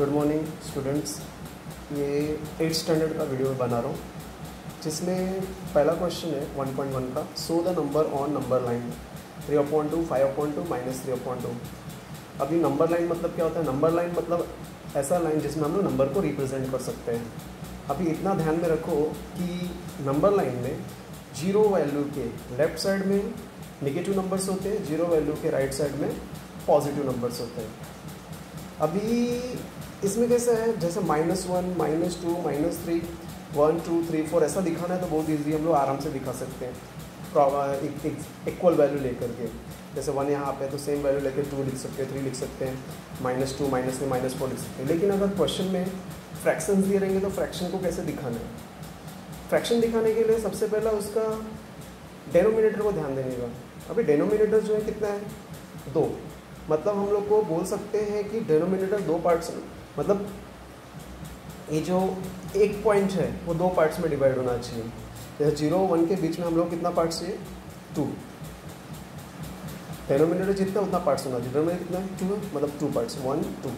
Good morning students. ये 8th standard का video बना रहा हूँ, जिसमें पहला क्वेश्चन है 1.1 का। So the number on number line 3/2, 5/2, -3/2। अभी नंबर लाइन मतलब क्या होता है? नंबर लाइन मतलब ऐसा लाइन जिसमें हम लोग नंबर को रिप्रेजेंट कर सकते हैं। अभी इतना ध्यान में रखो कि नंबर लाइन में जीरो वैल्यू के लेफ्ट साइड में नेगेटिव नंबर्स होते हैं, जीरो वैल्यू के राइट साइड में पॉजिटिव नंबर्स होते हैं। अभी इसमें कैसा है, जैसे -1, -2, -3, 1, 2, 3, 4 ऐसा दिखाना है तो बहुत ईजी हम लोग आराम से दिखा सकते हैं इक्वल वैल्यू लेकर के। जैसे 1 यहाँ पे तो सेम वैल्यू लेकर 2 लिख सकते हैं, 3 लिख सकते हैं, -2, -3, -4 लिख सकते हैं। लेकिन अगर क्वेश्चन में फ्रैक्शंस दिए रहेंगे तो फ्रैक्शन को कैसे दिखाना है? फ्रैक्शन दिखाने के लिए सबसे पहला उसका डेनोमिनेटर को ध्यान देने का। अभी डेनोमिनेटर जो है कितना है? 2। मतलब हम लोग को बोल सकते हैं कि डेनोमिनेटर 2 पार्ट्स, मतलब ये जो एक पॉइंट है वो 2 पार्ट्स में डिवाइड होना चाहिए। जैसे 0 1 के बीच में हम लोग कितना पार्ट्स चाहिए? 2। डेनोमिनेटर जितना उतना पार्ट्स होना चाहिए। डेनोमिनेटर कितना है? 2 है, मतलब 2 पार्ट्स, 1 2।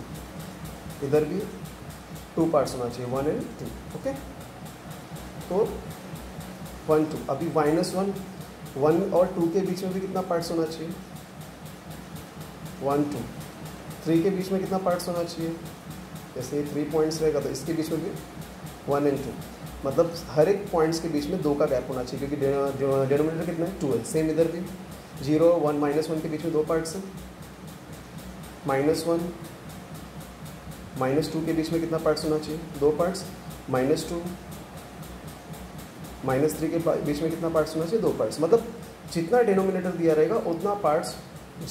इधर भी 2 पार्ट्स होना चाहिए, 1 and 2। ओके, तो 1 2। अभी -1 1 और 2 के बीच में भी कितना पार्ट्स होना चाहिए? 1 2। 3 के बीच में कितना पार्ट्स होना चाहिए? जैसे ये 3 पॉइंट्स रहेगा तो इसके बीच में भी 1 and 2, मतलब हर एक पॉइंट्स के बीच में 2 का गैप होना चाहिए, क्योंकि डेनोमिनेटर कितना है? 2 है। सेम इधर भी 0 1 -1 के बीच में 2 पार्ट्स हैं। -1 -2 के बीच में कितना पार्ट्स होना चाहिए? 2 पार्ट्स। -2 -3 के बीच में कितना पार्ट्स होना चाहिए? 2 पार्ट्स। मतलब जितना डेनोमिनेटर दिया रहेगा उतना पार्ट्स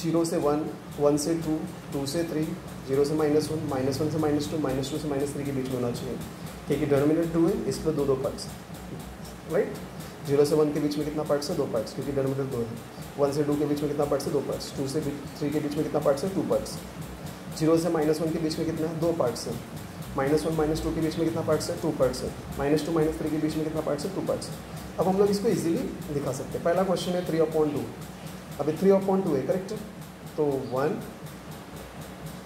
0 से 1, 1 से 2, 2 से 3, 0 से -1, -1 से -2, -2 से -3 के बीच में होना चाहिए, क्योंकि डेनोमिनेटर 2 है, इस पर 2 पार्ट्स, राइट। 0 से 1 के बीच में कितना पार्ट्स है? 2 पार्ट्स, क्योंकि डेनोमिनेटर 2 है। 1 से 2 के बीच में कितना पार्ट्स है? 2 पार्ट्स। 2 से 3 के बीच में कितना पार्ट्स है? 2 पार्ट्स। 0 से -1 के बीच में कितना है? 2 पार्ट्स है। -1 -2 के बीच में कितना पार्ट्स है? 2 पार्ट्स है। -2 -3 के बीच में कितना पार्ट्स है? 2 पार्ट्स। अब हम लोग इसको इजीली दिखा सकते हैं। पहला क्वेश्चन है 3/2। अभी 3/2 है, करेक्ट है? तो 1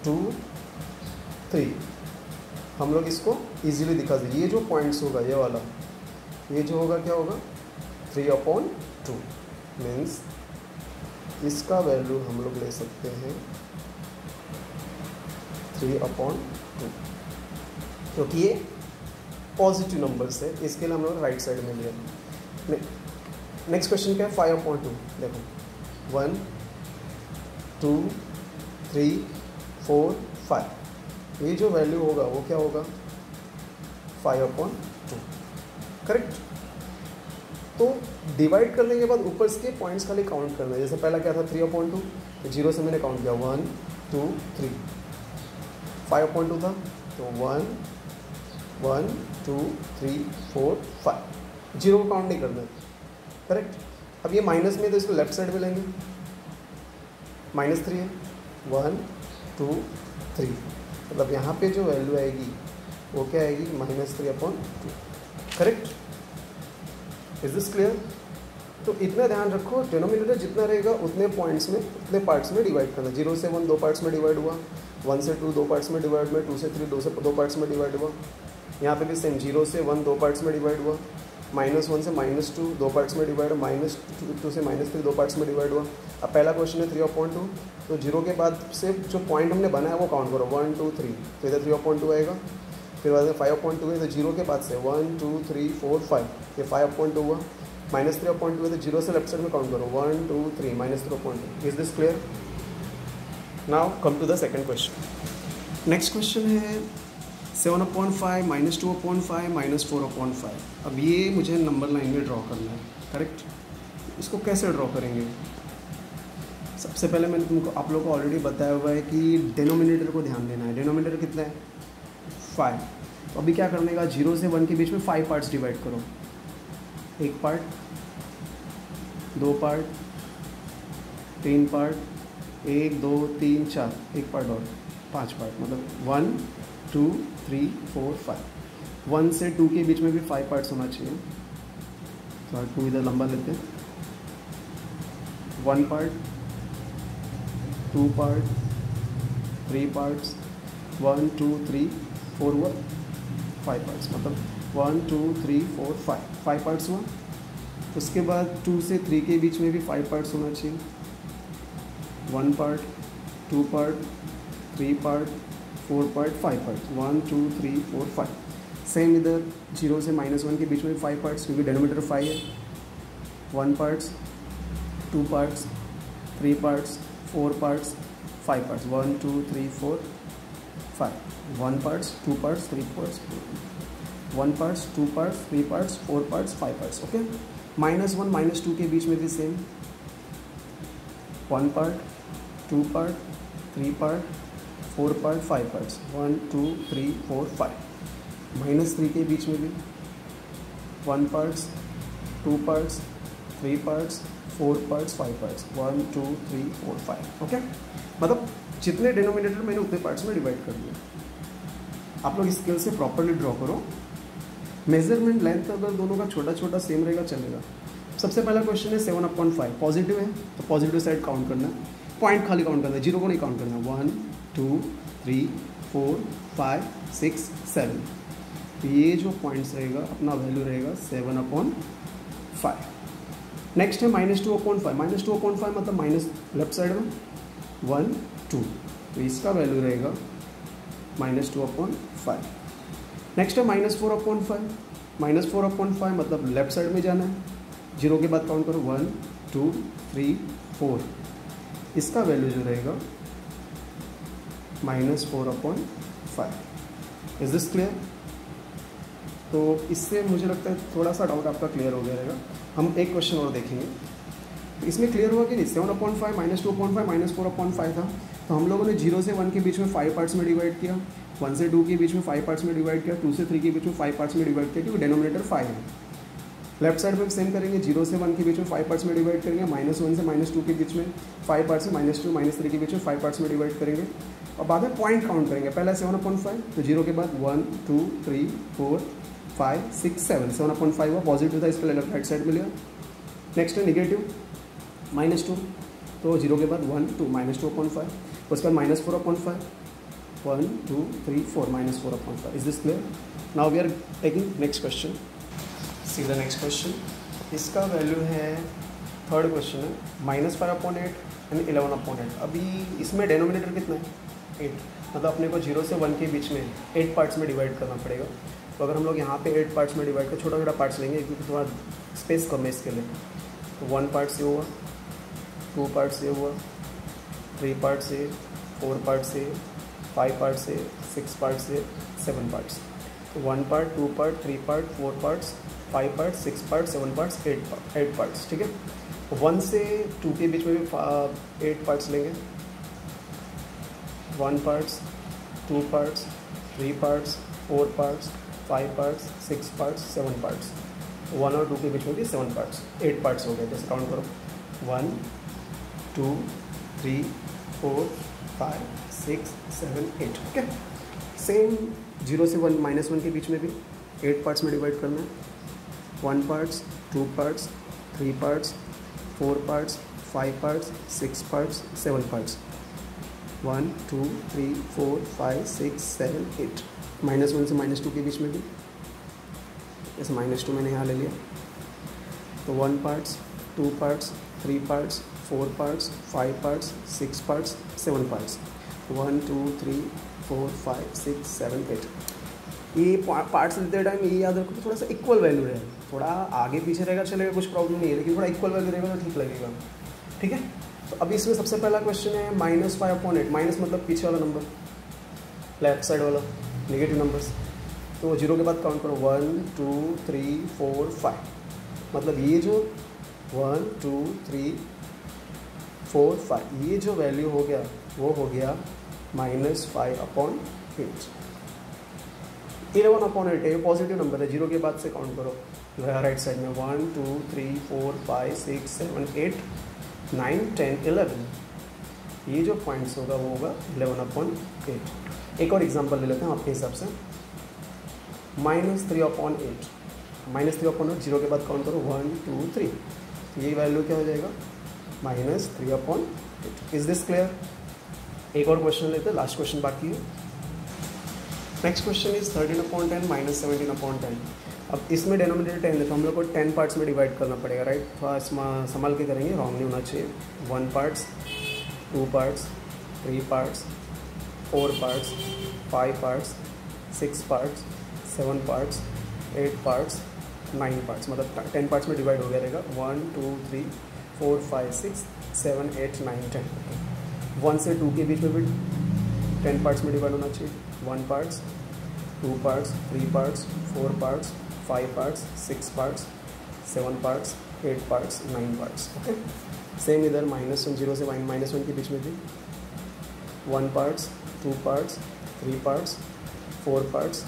2 3 हम लोग इसको इजीली दिखा देंगे। ये जो पॉइंट्स होगा, ये वाला, ये जो होगा क्या होगा? 3/2 मीन्स इसका वैल्यू हम लोग ले सकते हैं 3/2, क्योंकि ये पॉजिटिव नंबर्स है, इसके लिए हम लोग राइट साइड में लिया। नेक्स्ट क्वेश्चन क्या है? 5/2। देखो 1 2 3 4 5, ये जो वैल्यू होगा वो क्या होगा? 5/2, करेक्ट। तो डिवाइड करने के बाद ऊपर के पॉइंट्स खाली काउंट करना है। जैसे पहला क्या था? 3/2, तो 0 से मैंने काउंट किया 1 2 3। 5/2 था तो 1 1 2 3 4 5, 0 को काउंट नहीं करना है, करेक्ट। अब ये माइनस में तो इसको लेफ्ट साइड में लेंगे, -3 है, 1 2 3, मतलब यहाँ पे जो वैल्यू आएगी वो क्या आएगी? -3/2, करेक्ट। Is this clear? तो इतना ध्यान रखो, डिनोमिनेटर जितना रहेगा उतने पॉइंट्स में, उतने पार्ट्स में डिवाइड करना। 0 से 1 2 पार्ट्स में डिवाइड हुआ, 1 से 2 2 पार्ट्स में डिवाइड हुआ, 2 से 3 2 पार्ट्स में डिवाइड हुआ। यहाँ पे भी सेम 0 से 1 2 पार्ट्स में डिवाइड हुआ, -1 से -2 2 पार्ट्स में डिवाइड हुआ, -2 से -3 2 पार्ट्स में डिवाइड हुआ। अब पहला क्वेश्चन है 3/2, तो 0 के बाद से जो पॉइंट हमने बनाया वो काउंट करो, 1 2 3, तो इधर 3/2 आएगा। फिर बाद में 5/2 है, तो 0 के बाद से 1 2 3 4 5, ये 5/2 हुआ। -3/2 है, तो 0 से लेफ्ट साइड में काउंट करो, 1 2 3, -3/2। Is this clear? Now come to the second question. Next question है 7/5, -2/5, -4/5। अब ये मुझे नंबर लाइन में ड्रॉ करना है, करेक्ट। इसको कैसे ड्रॉ करेंगे? सबसे पहले मैंने तुमको, आप लोगों को ऑलरेडी बताया हुआ है कि डेनोमिनेटर को ध्यान देना है। डेनोमिनेटर कितना है? 5। तो अभी क्या करने का? 0 से 1 के बीच में 5 पार्ट्स डिवाइड करो। 1 पार्ट, 2 पार्ट, 3 पार्ट, 1 2 3 4, 1 पार्ट और 5 पार्ट, मतलब 1 2 3 4 5। 1 से 2 के बीच में भी 5 पार्ट्स होना चाहिए, तो 2 इधर लंबा लेते हैं। 1 पार्ट, 2 पार्ट, 3 पार्ट्स, 1 2 3 4 हुआ, 5 पार्ट्स, मतलब 1 2 3 4 5 पार्ट्स हुआ। उसके बाद 2 से 3 के बीच में भी 5 पार्ट्स होना चाहिए, 1 part, 2 part, 3 part, 4 part, 5 part, 1 2 3 4 5। Same इधर 0 से -1 के बीच में 5 पार्ट्स, क्योंकि डेनोमीटर 5 है। 1 parts, 2 parts, 3 parts, 4 parts, 5 parts, 1 2 3 4 5। 1 parts, 2 parts, 3 parts, 1 parts, 2 parts, 3 parts, 4 parts, 5 parts. Okay, -1 -2 के बीच में भी same, 1 part, 2 part, 3 part, 4 part, 5 parts, 1 2 3 4 5। -3 के बीच में भी 1 parts, 2 parts, 3 parts, 4 parts, 5 parts, 1 2 3 4 5। Okay, मतलब जितने डिनोमिनेटर मैंने उतने पार्ट्स में डिवाइड कर दिया। आप लोग स्केल से प्रॉपरली ड्रॉ करो। मेजरमेंट लेंथ अगर दोनों का छोटा छोटा सेम रहेगा चलेगा। सबसे पहला क्वेश्चन है 7/5, पॉजिटिव है तो पॉजिटिव साइड काउंट करना है, पॉइंट खाली काउंट करना है, जीरो को नहीं काउंट करना है। 1 2 3 4 5 6 7, ये जो पॉइंट्स रहेगा अपना वैल्यू रहेगा 7/5। नेक्स्ट है -2/5, -2/5 मतलब माइनस लेफ्ट साइड में 1 2, तो इसका वैल्यू रहेगा -2/5। नेक्स्ट है -4/5, -4/5 मतलब लेफ्ट साइड में जाना है, जीरो के बाद काउंट करो 1 2 3 4, इसका वैल्यू जो रहेगा -4/5। Is this clear? तो इससे मुझे लगता है थोड़ा सा डाउट आपका क्लियर हो गया रहेगा। हम एक क्वेश्चन और देखेंगे, तो इसमें क्लियर हुआ कि नहीं। 7/5 -2/5 -4/5 था, तो हम लोगों ने 0 से 1 के बीच में 5 पार्ट्स में डिवाइड किया, 1 से 2 के बीच में 5 पार्ट्स में डिवाइड किया, 2 से 3 के बीच में 5 पार्ट्स में डिवाइड किया, क्योंकि डेनोमिनेटर 5 है। लेफ्ट साइड में सेम करेंगे, 0 से 1 के बीच में 5 पार्ट्स में डिवाइड करेंगे, -1 से -2 के बीच में 5 पार्ट्स में, -2 -3 के बीच में 5 पार्ट्स में डिवाइड करेंगे, और बाद में पॉइंट काउंट करेंगे। पहला 7/5, तो 0 के बाद 1 2 3 4 5 6 7, 7/5 हुआ, पॉजिटिव था इसका लेफ्ट राइट साइड में लिया। नेक्स्ट है निगेटिव -2, तो 0 के बाद 1 2 -2/5, उसके बाद -4/5, 1 2 3 4 -4/5। Is this clear? Now we are taking next question. See the next question, इसका वैल्यू है, थर्ड क्वेश्चन है, -5/8 एंड 11/8। अभी इसमें डेनोमिनेटर कितना है? 8, मतलब अपने को 0 से 1 के बीच में 8 पार्ट्स में डिवाइड करना पड़ेगा। तो अगर हम लोग यहाँ पे 8 पार्ट्स में डिवाइड कर छोटा छोटा पार्ट्स लेंगे, क्योंकि थोड़ा स्पेस कम है इसके लिए, तो 1 पार्ट से हुआ, 2 पार्ट से हुआ, 3 पार्ट से, 4 पार्ट से, 5 पार्ट से, 6 पार्ट से, 7 पार्ट्स। तो 1 part, 2 part, 3 part, 4 parts, 5 parts, 6 parts, 7 parts, 8 parts. ठीक है, 1 से 2 के बीच में भी 8 पार्ट्स लेंगे, 1 parts, 2 parts, 3 parts, 4 parts, 5 parts, 6 parts, 7 parts. 1 और 2 के बीच में भी 7 पार्ट्स, 8 पार्ट्स हो गए। जैसे काउंट करो 1 2 3 4 5 6 7 8। ओके, सेम 0 से 1 -1 के बीच में भी 8 पार्ट्स में डिवाइड करना है, 1 parts, 2 parts, 3 parts, 4 parts, 5 parts, 6 parts, 7 parts, 1 2 3 4 5 6 7 8। -1 से -2 के बीच में भी, जैसे -2 मैंने यहाँ ले लिया, तो 1 parts, 2 parts, 3 parts, 4 parts, 5 parts, 6 parts, 7 parts, 1 2 3 4 5 6 7 8। ये पार्ट्स लेते टाइम ये याद रखो कि थोड़ा सा इक्वल वैल्यू रहेगा, थोड़ा आगे पीछे रहेगा चलेगा, कुछ प्रॉब्लम नहीं है, लेकिन थोड़ा इक्वल वैल्यू रहेगा तो ठीक लगेगा। ठीक है, तो अभी इसमें सबसे पहला क्वेश्चन है -5/8, माइनस मतलब पीछे वाला नंबर, लेफ्ट साइड वाला नेगेटिव नंबर्स। तो 0 के बाद काउंट करो 1 2 3 4 5, मतलब ये जो 1 2 3 4 5 ये जो वैल्यू हो गया वो हो गया -5/8। 11/8 है, पॉजिटिव नंबर है, 0 के बाद से काउंट करो राइट साइड में 1 2 3 4 5 6 7 8 9 10 11। ये जो पॉइंट्स होगा वो होगा 11/8। एक और एग्जांपल ले लेते हैं आपके हिसाब से, -3/8, -3/8, 0 के बाद काउंट करो 1 2 3, ये वैल्यू क्या हो जाएगा -3/8। Is this clear? एक और क्वेश्चन लेते हैं, लास्ट क्वेश्चन बाकी है। Next question is 13/10 minus 17/10। अब इसमें डिनोमिनेटर 10 है तो हम लोग को 10 पार्ट्स में डिवाइड करना पड़ेगा, राइट। थोड़ा संभाल के करेंगे, रॉन्ग नहीं होना चाहिए। 1 parts, 2 parts, 3 parts, 4 parts, 5 parts, 6 parts, 7 parts, 8 parts, 9 parts, मतलब 10 पार्ट्स में डिवाइड हो गया रहेगा। 1 2 3 4 5 6 7 8 9 10। 1 से 2 के बीच में भी 10 पार्ट्स में डिवाइड होना चाहिए। 1 parts, 2 parts, 3 parts, 4 parts, 5 parts, 6 parts, 7 parts, 8 parts, 9 parts. Okay, same इधर -1 0 से -1 के बीच में भी 1 parts, 2 parts, 3 parts, 4 parts,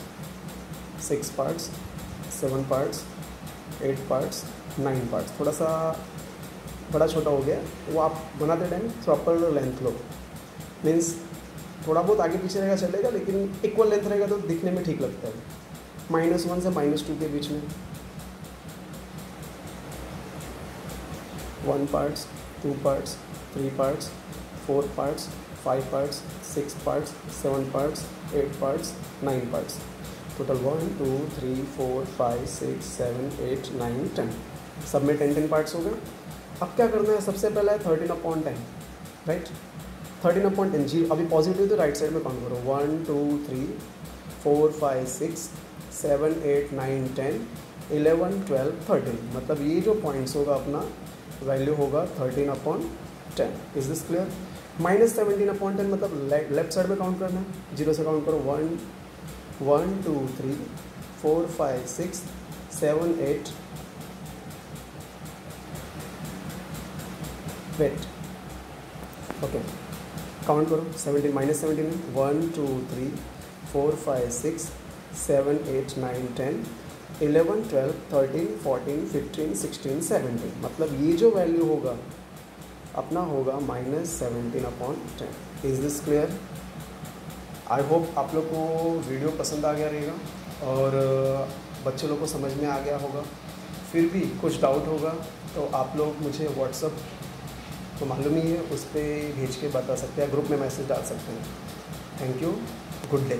6 parts, 7 parts, 8 parts, 9 parts. थोड़ा सा बड़ा छोटा हो गया, वो आप बनाते टाइम प्रॉपर लेंथ लो। मीन्स थोड़ा बहुत आगे पीछे रहेगा चलेगा, लेकिन इक्वल लेंथ रहेगा तो दिखने में ठीक लगता है। -1 से -2 के बीच में 1 parts, 2 parts, 3 parts, 4 parts, 5 parts, 6 parts, 7 parts, 8 parts, 9 parts. Total 1 2 3 4 5 6 7 8 9 10। सब में 10 पार्ट्स हो गए। अब क्या करना है, सबसे पहला है 13/10, राइट। 13/10 जी, अभी पॉजिटिव तो राइट साइड में काउंट करो। 1 2 3 4 5 6 7 8 9 10 11 12 13। मतलब ये जो पॉइंट्स होगा अपना वैल्यू होगा 13/10। Is this clear. -17/10 मतलब लेफ्ट साइड में काउंट करना है, 0 से काउंट करो। 1 2 3 4 5 6 7 8 वेट, ओके काउंट करो। 17 -17 में 1 2 3 4 5 6 7 8 9 10 11 12 13 14 15 16 17। मतलब ये जो वैल्यू होगा अपना होगा -17/10। Is this clear. I hope आप लोग को वीडियो पसंद आ गया रहेगा और बच्चे लोग को समझ में आ गया होगा। फिर भी कुछ डाउट होगा तो आप लोग मुझे व्हाट्सअप तो मालूम ही है, उस पर भेज के बता सकते हैं, ग्रुप में मैसेज डाल सकते हैं। Thank you, good day.